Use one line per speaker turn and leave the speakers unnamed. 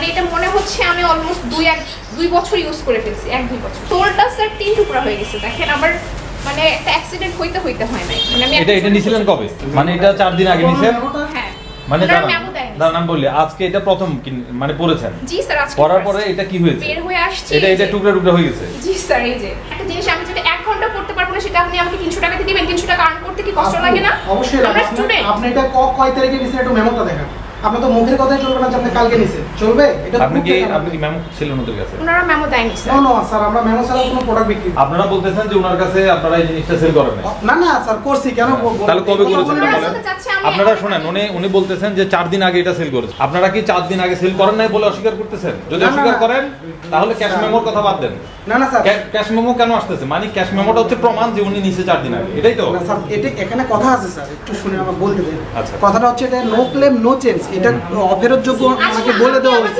এটা মনে হচ্ছে আমি অলমোস্ট দুই বছর ইউজ করে ফেলছি, 1-2 বছর। সোলটা স্যার 3 টুকরা হয়ে গেছে, দেখেন আমার মানে একটা অ্যাক্সিডেন্ট হইতে হয় নাই। মানে আমি
এটা নিছিলেন কবে? মানে এটা 4 দিন আগে নিছেন?
হ্যাঁ,
মানে
মেমো দেয়নি।
দাঁড়ান বলি, আজকে এটা প্রথম মানে পড়েছেন?
জি স্যার, আজকে
পড়ার পরে এটা কি হয়েছে?
বের হয়ে আসছে,
এটা টুকরা টুকরা হয়ে গেছে।
জি স্যার, এই যে একটা জিনিস আমি যেটা 1 ঘন্টা পড়তে পারবো না, সেটা আপনি আমাকে 300 টাকা দিবেন। 300 টাকা আর্ন করতে কি কষ্ট লাগে না?
অবশ্যই
আমরা স্টুডেন্ট।
আপনি এটা কয় তারিখে নিছেন একটু মেমোটা দেখান। আপনার তো মুখের কথাই চলবে না যে আপনি কালকে নিছেন, চলবে? এটা
আপনি কি মেমো ছিল ওনাদের কাছে?
ওনারা মেমো দেয়নি স্যার।
নো স্যার, আমরা মেমো ছাড়া কোনো প্রোডাক্ট বিক্রি করি না।
আপনারা বলতেছেন যে ওনার কাছে আপনারা এই জিনিসটা সেল করেন না?
না স্যার, করছি কেন?
তাহলে কবে করেছেন
ওনারা
বলেন?
আসলে চাচ্ছে আমি
আপনারা শুনেন, উনি বলতেছেন যে 4 দিন আগে এটা সেল করেছে। আপনারা কি 4 দিন আগে সেল করেন নাই বলে অস্বীকার করতেছেন? যদি
না,
অস্বীকার
না।
করেন তাহলে ক্যাশ মেমোর কথা বাদ দেন।
না স্যার,
ক্যাশ মেমো কেন আসতেছে? মানে ক্যাশ মেমোটা হচ্ছে প্রমাণ যে উনি নিচে 4 দিন আগে, এটাই তো?
না স্যার, এটা এখানে কথা আছে স্যার, একটু শুনে আমাকে বলতে দেন।
আচ্ছা।
কথাটা হচ্ছে এটা নো ক্লেম নো চেঞ্জ, এটা অফেরত যোগ্য আমাকে বলে দেওয়া হয়েছে।